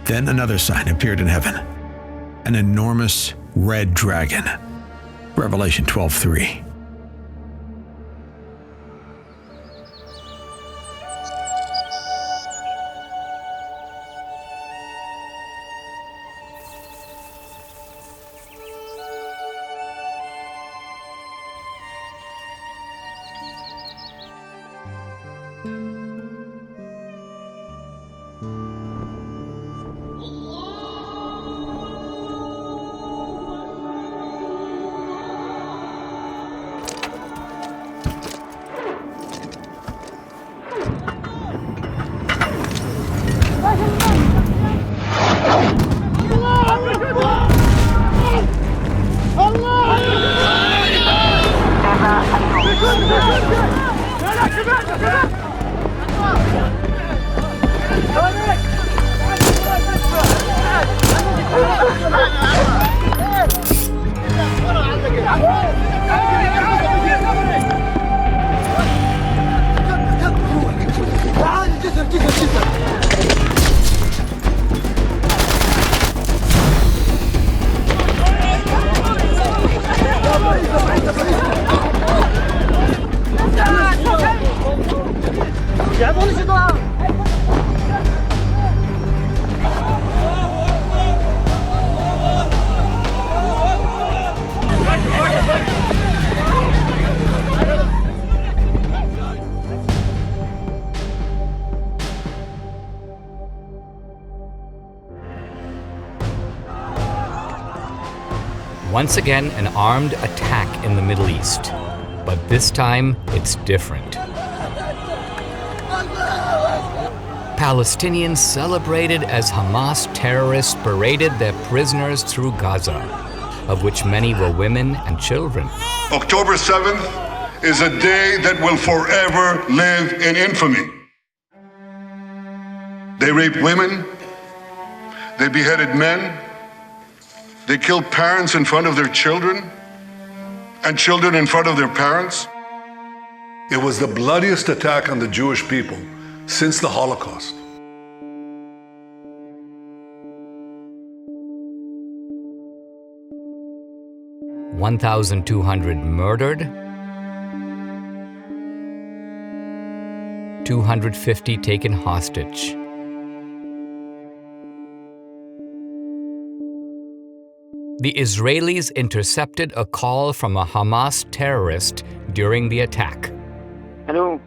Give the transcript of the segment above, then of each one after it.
Then another sign appeared in heaven, an enormous red dragon. Revelation 12:3. Once again, an armed attack in the Middle East. But this time, it's different. Palestinians celebrated as Hamas terrorists paraded their prisoners through Gaza, of which many were women and children. October 7th is a day that will forever live in infamy. They raped women, they beheaded men, they killed parents in front of their children, and children in front of their parents. It was the bloodiest attack on the Jewish people since the Holocaust. (1,200 murdered, 250 taken hostage. The Israelis intercepted a call from a Hamas terrorist during the attack. الو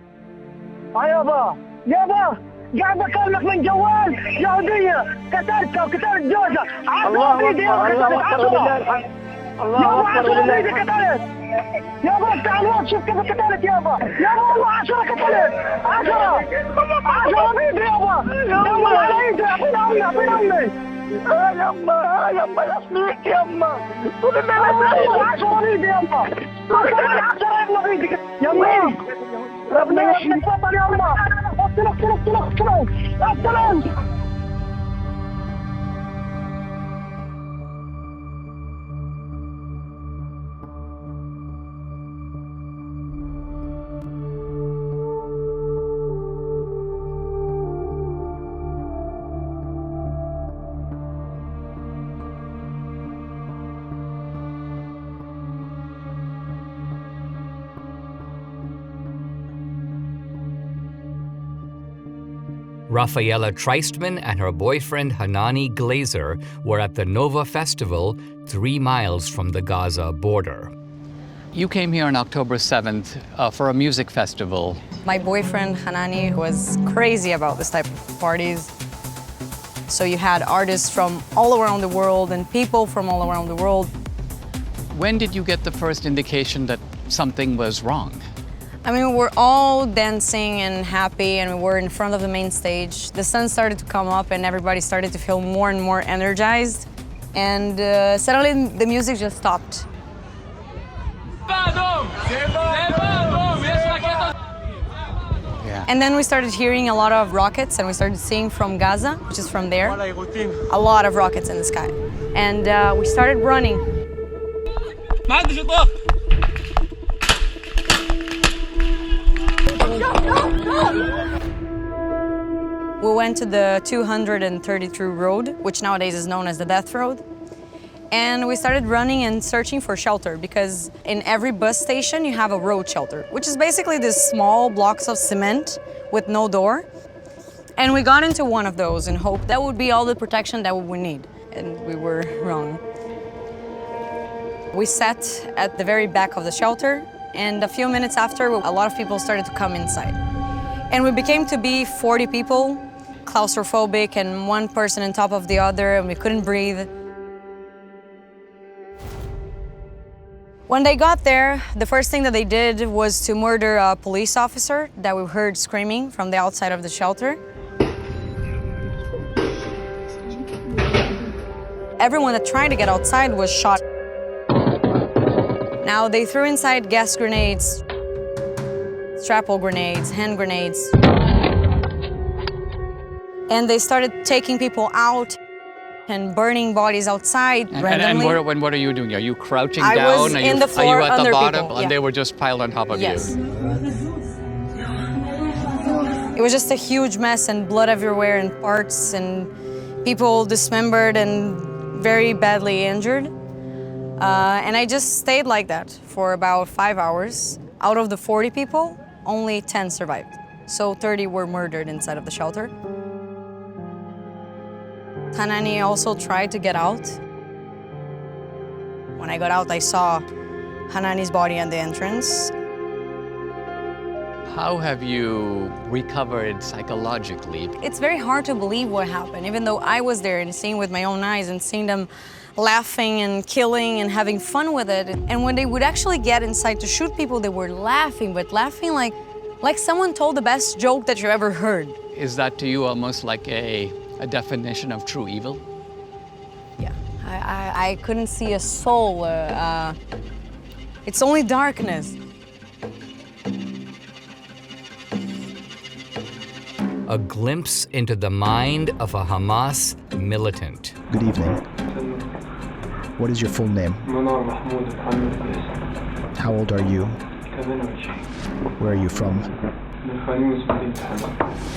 يابا يابا قاعد بكلمك من جوال يهودية قتلتها وقتلت جوزها الله اكبر الله اكبر يابا 10 ايدي قتلت يابا افتح الوقت شوف كيف قتلت يابا والله 10 قتلت 10 بايدي يابا على ايدي اعطينا امي يما يسميك يما طول الليل 10 بايدي يما 10 بايدي يما ربنا يحميك تفضل يا الله اقتلك السلام. Rafaela Treistman and her boyfriend Hanani Glazer were at the Nova Festival 3 miles from the Gaza border. You came here on October 7th for a music festival. My boyfriend Hanani was crazy about this type of parties. So you had artists from all around the world and people from all around the world. When did you get the first indication that something was wrong? I mean, we're all dancing and happy, and we were in front of the main stage. The sun started to come up, and everybody started to feel more and more energized. And suddenly, the music just stopped. Yeah. And then we started hearing a lot of rockets, and we started seeing from Gaza, which is from there, a lot of rockets in the sky. And we started running. We we went to the 232 road, which nowadays is known as the Death Road. And we started running and searching for shelter because in every bus station you have a road shelter, which is basically these small blocks of cement with no door. And we got into one of those in hope that would be all the protection that we need. And we were wrong. We sat at the very back of the shelter, and a few minutes after, a lot of people started to come inside. And we became to be 40 people, claustrophobic, and one person on top of the other, and we couldn't breathe. When they got there, the first thing that they did was to murder a police officer that we heard screaming from the outside of the shelter. Everyone that tried to get outside was shot. Now they threw inside gas grenades, shrapnel grenades, hand grenades. And they started taking people out and burning bodies outside randomly. And what are you doing? Are you crouching I down? was in the floor are you at under the bottom? people, And yeah. they were just piled on top of Yes. you? It was just a huge mess and blood everywhere and parts and people dismembered and very badly injured. And I just stayed like that for about 5 hours. Out of the 40 people, only 10 survived. So 30 were murdered inside of the shelter. Hanani also tried to get out. When I got out, I saw Hanani's body at the entrance. How have you recovered psychologically? It's very hard to believe what happened, even though I was there and seeing with my own eyes and seeing them laughing and killing and having fun with it. And when they would actually get inside to shoot people, they were laughing, but laughing like someone told the best joke that you ever heard. Is that to you almost like a definition of true evil? Yeah, I couldn't see a soul. It's only darkness. A glimpse into the mind of a Hamas militant. Good evening. What is your full name? How old are you? Where are you from?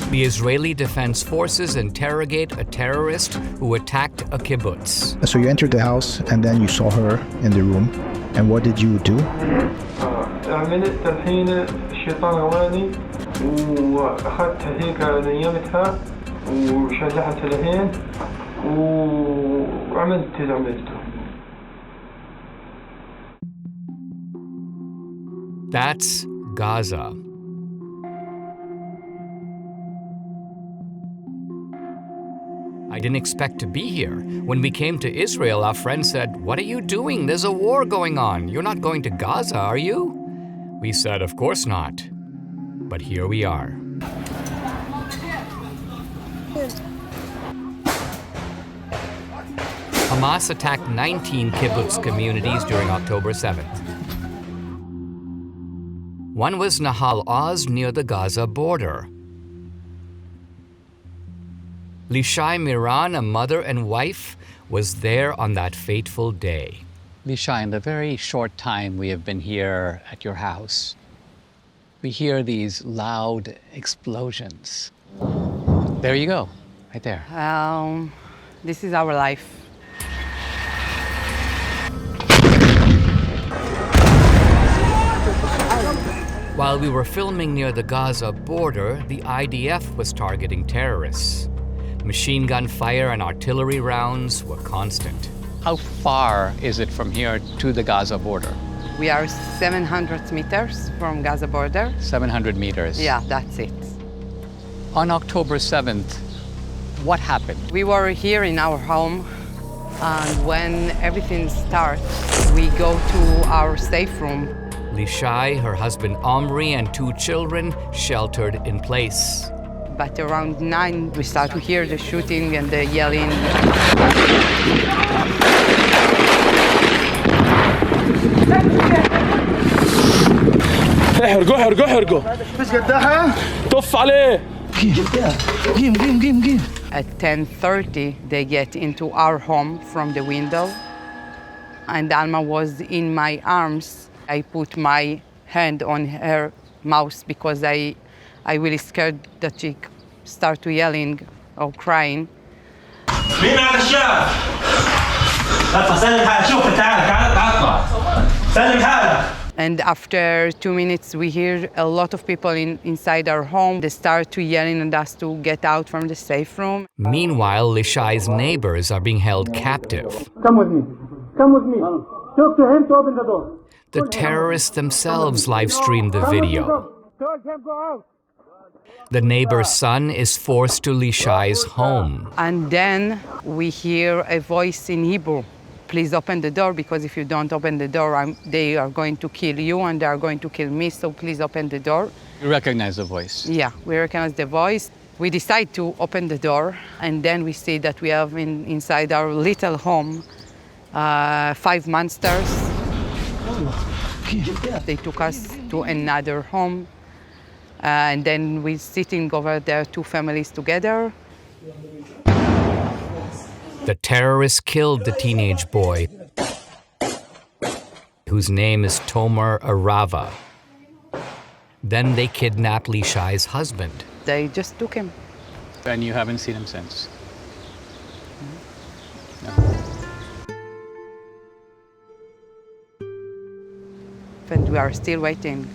The Israeli Defense Forces interrogate a terrorist who attacked a kibbutz. So you entered the house and then you saw her in the room. And what did you do? عملت الحين الشيطان غواني وأخذتها هيك نيمتها وشلحت العين وعملت اللي عملته. That's Gaza. I didn't expect to be here. When we came to Israel, our friend said, "What are you doing? There's a war going on. You're not going to Gaza, are you?" We said, "Of course not." But here we are. Hamas attacked 19 kibbutz communities during October 7th. One was Nahal Oz near the Gaza border. Lishai Miran, a mother and wife, was there on that fateful day. Lisha, in the very short time we have been here at your house, we hear these loud explosions. There you go, right there. This is our life. While we were filming near the Gaza border, the IDF was targeting terrorists. Machine gun fire and artillery rounds were constant. How far is it from here to the Gaza border? We are 700 meters from Gaza border. 700 meters. Yeah, that's it. On October 7th, what happened? We were here in our home, and when everything starts, we go to our safe room. Lishai, her husband Omri, and 2 children sheltered in place. But around 9, we start to hear the shooting and the yelling. احرقوا بس قداها طف عليه قيم At 10:30, they get into our home from the window, and Alma was in my arms. I put my hand on her mouth because I really scared that she start to yelling or crying. مين هذا الشاب؟ لا سلم حالك شوف تعال اطلع سلم حالك. And after 2 minutes, we hear a lot of people inside our home. They start to yelling at us to get out from the safe room. Meanwhile, Lishai's neighbors are being held captive. Come with me. Come with me. Talk to him to open the door. The terrorists themselves live-streamed the video. Tell him go out. The neighbor's son is forced to Lishai's home. And then we hear a voice in Hebrew. Please open the door, because if you don't open the door, they are going to kill you and they are going to kill me, so please open the door. You recognize the voice? Yeah, we recognize the voice. We decide to open the door, and then we see that we have inside our little home 5 monsters. They took us to another home, and then we're sitting over there, 2 families together. The terrorists killed the teenage boy, whose name is Tomer Arava. Then they kidnapped Lishai's husband. They just took him. And you haven't seen him since? No. And we are still waiting.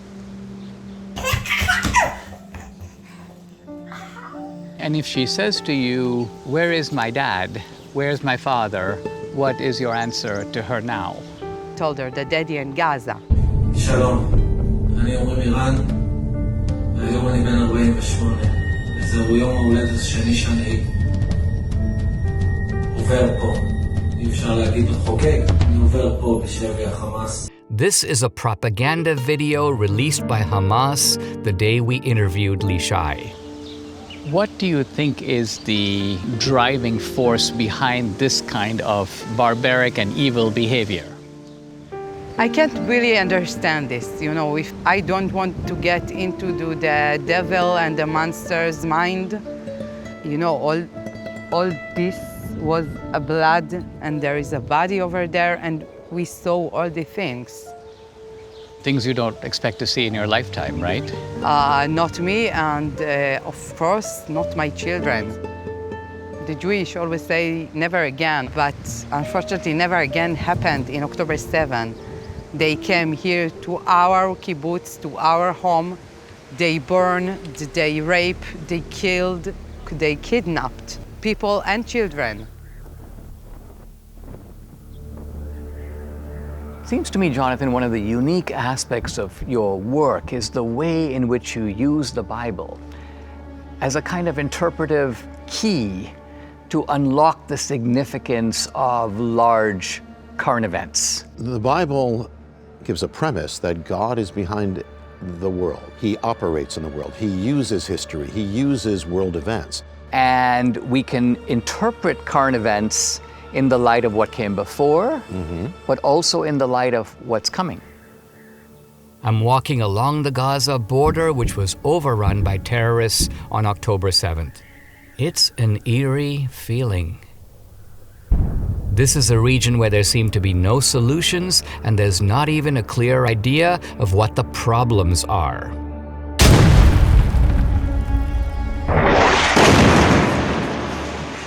And if she says to you, where is my dad? Where's my father? What is your answer to her now? Told her the daddy in Gaza. שלום, אני אורי מירן, והיום אני בן 48, וזהו יום ההולדת השני שאני עובר פה. אי אפשר להגיד חוגג, אני עובר פה בשבי החמאס. This is a propaganda video released by Hamas the day we interviewed Lishai. What do you think is the driving force behind this kind of barbaric and evil behavior? I can't really understand this. You know, if I don't want to get into the devil and the monster's mind. You know, all this was a blood, and there is a body over there, and we saw all the things. Things you don't expect to see in your lifetime, right? Not me, and of course, not my children. The Jewish always say never again, but unfortunately never again happened in October 7. They came here to our kibbutz, to our home. They burned, they raped, they killed, they kidnapped people and children. Seems to me, Jonathan, one of the unique aspects of your work is the way in which you use the Bible as a kind of interpretive key to unlock the significance of large current events. The Bible gives a premise that God is behind the world. He operates in the world. He uses history. He uses world events. And we can interpret current events in the light of what came before, but also in the light of what's coming. I'm walking along the Gaza border, which was overrun by terrorists on October 7th. It's an eerie feeling. This is a region where there seem to be no solutions, and there's not even a clear idea of what the problems are.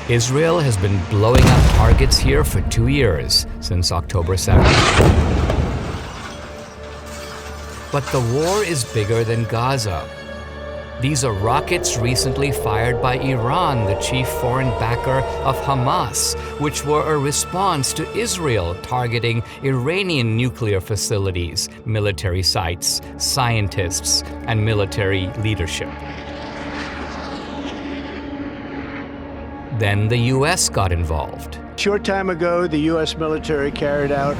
Israel has been blowing up targets here for 2 years, since October 7th. But the war is bigger than Gaza. These are rockets recently fired by Iran, the chief foreign backer of Hamas, which were a response to Israel targeting Iranian nuclear facilities, military sites, scientists, and military leadership. Then the U.S. got involved. Short time ago, the U.S. military carried out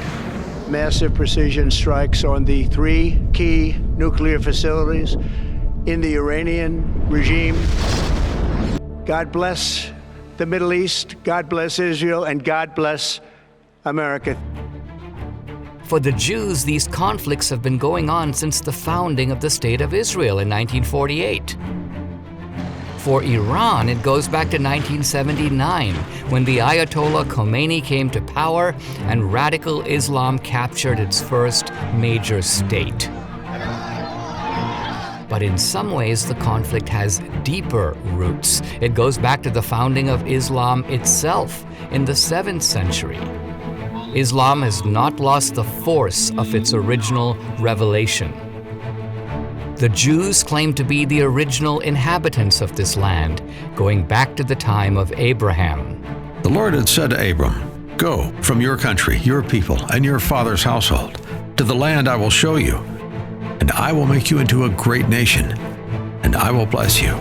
massive precision strikes on the 3 key nuclear facilities in the Iranian regime. God bless the Middle East, God bless Israel, and God bless America. For the Jews, these conflicts have been going on since the founding of the State of Israel in 1948. For Iran, it goes back to 1979, when the Ayatollah Khomeini came to power and radical Islam captured its first major state. But in some ways, the conflict has deeper roots. It goes back to the founding of Islam itself in the 7th century. Islam has not lost the force of its original revelation. The Jews claim to be the original inhabitants of this land, going back to the time of Abraham. The Lord had said to Abram, "Go from your country, your people, and your father's household, to the land I will show you, and I will make you into a great nation, and I will bless you."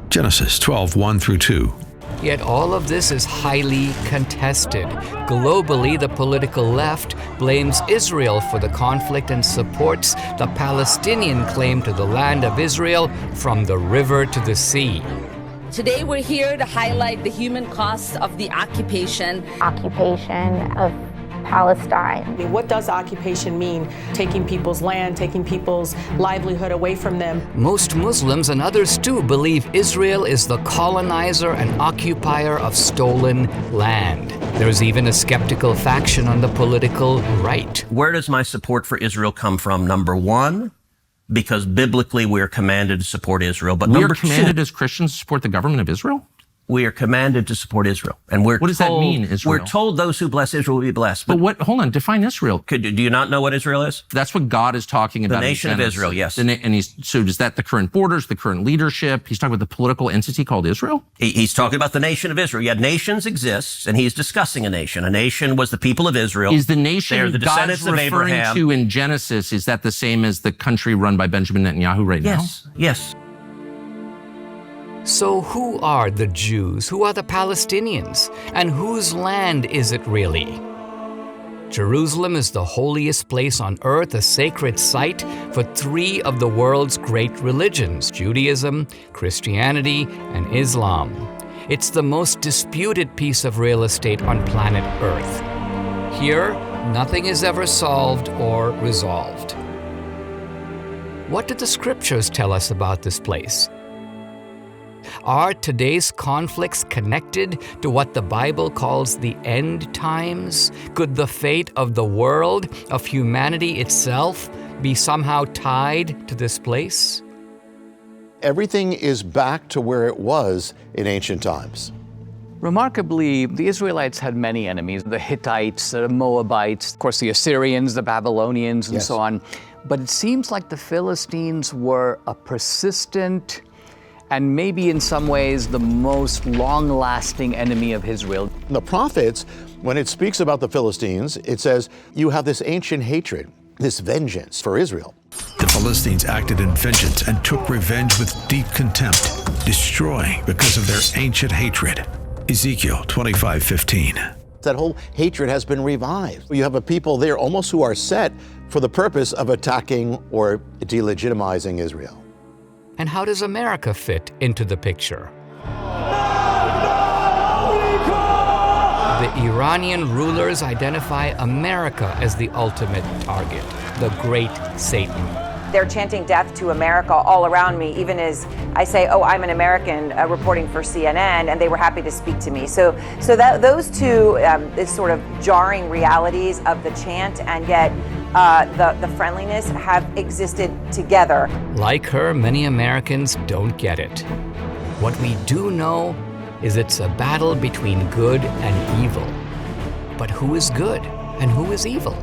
Genesis 12:1-2. Yet all of this is highly contested. Globally, the political left blames Israel for the conflict and supports the Palestinian claim to the land of Israel from the river to the sea. Today we're here to highlight the human costs of the occupation of Palestine. What does occupation mean? Taking people's land, taking people's livelihood away from them. Most Muslims and others too believe Israel is the colonizer and occupier of stolen land. There's even a skeptical faction on the political right. Where does my support for Israel come from? Number one, because biblically we are commanded to support Israel. But we are commanded as Christians to support the government of Israel? We are commanded to support Israel. And what does that mean, Israel? We're told those who bless Israel will be blessed. But hold on, define Israel. Do you not know what Israel is? That's what God is talking about. The nation of Israel, yes. So is that the current borders, the current leadership? He's talking about the political entity called Israel? He's talking about the nation of Israel. Yeah, nations exist, and he's discussing a nation. A nation was the people of Israel. Is the nation They're the God's descendants of referring Abraham. to in Genesis, is that the same as the country run by Benjamin Netanyahu right now? Yes. So who are the Jews? Who are the Palestinians? And whose land is it really? Jerusalem is the holiest place on earth, a sacred site for 3 of the world's great religions, Judaism, Christianity, and Islam. It's the most disputed piece of real estate on planet Earth. Here, nothing is ever solved or resolved. What do the scriptures tell us about this place? Are today's conflicts connected to what the Bible calls the end times? Could the fate of the world, of humanity itself, be somehow tied to this place? Everything is back to where it was in ancient times. Remarkably, the Israelites had many enemies, the Hittites, the Moabites, of course the Assyrians, the Babylonians, and so on. But it seems like the Philistines were a persistent and maybe in some ways the most long-lasting enemy of Israel. The prophets, when it speaks about the Philistines, it says, you have this ancient hatred, this vengeance for Israel. The Philistines acted in vengeance and took revenge with deep contempt, destroying because of their ancient hatred. Ezekiel 25:15. That whole hatred has been revived. You have a people there almost who are set for the purpose of attacking or delegitimizing Israel. And how does America fit into the picture? The Iranian rulers identify America as the ultimate target, the great Satan. They're chanting death to America all around me, even as I say, oh, I'm an American reporting for CNN, and they were happy to speak to me. So that those two is sort of jarring realities of the chant, and yet the friendliness have existed together. Like her, many Americans don't get it. What we do know is it's a battle between good and evil. But who is good and who is evil?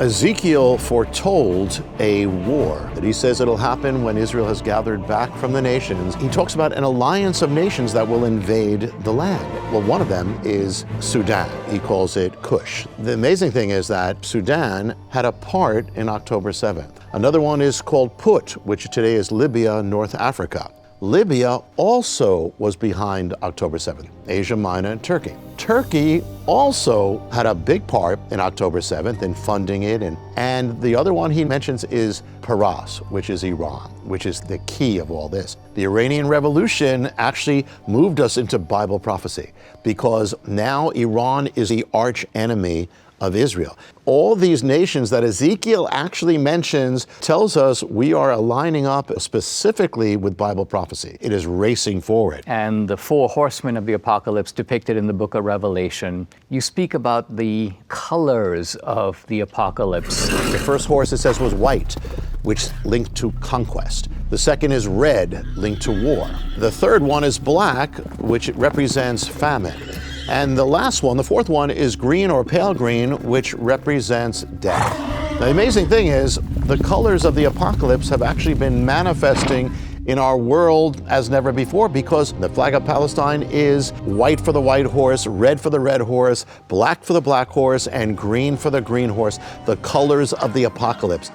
Ezekiel foretold a war that he says it'll happen when Israel has gathered back from the nations. He talks about an alliance of nations that will invade the land. Well, one of them is Sudan. He calls it Cush. The amazing thing is that Sudan had a part in October 7th. Another one is called Put, which today is Libya, North Africa. Libya also was behind October 7th, Asia Minor and Turkey. Turkey also had a big part in October 7th in funding it. And the other one he mentions is Paras, which is Iran, which is the key of all this. The Iranian Revolution actually moved us into Bible prophecy because now Iran is the arch enemy of Israel. All these nations that Ezekiel actually mentions tells us we are aligning up specifically with Bible prophecy. It is racing forward. And the 4 horsemen of the apocalypse depicted in the book of Revelation, you speak about the colors of the apocalypse. The first horse, it says, was white. which linked to conquest. The second is red, linked to war. The third one is black, which represents famine. And the last one, the fourth one, is green or pale green, which represents death. Now, the amazing thing is, the colors of the apocalypse have actually been manifesting in our world as never before, because the flag of Palestine is white for the white horse, red for the red horse, black for the black horse, and green for the green horse, the colors of the apocalypse.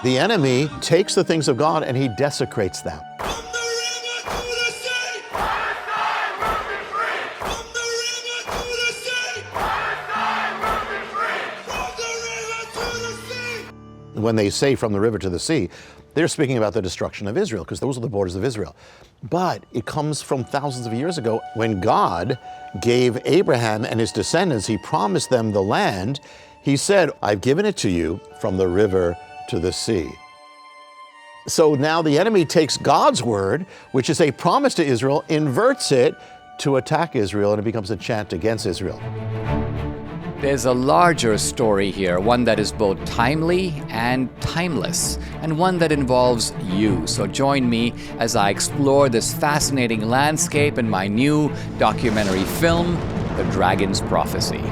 The enemy takes the things of God and he desecrates them. When they say from the river to the sea, they're speaking about the destruction of Israel, because those are the borders of Israel. But it comes from thousands of years ago when God gave Abraham and his descendants, he promised them the land. He said, I've given it to you from the river to the sea. So now the enemy takes God's word, which is a promise to Israel, inverts it to attack Israel, and it becomes a chant against Israel. There's a larger story here, one that is both timely and timeless, and one that involves you. So join me as I explore this fascinating landscape in my new documentary film, The Dragon's Prophecy.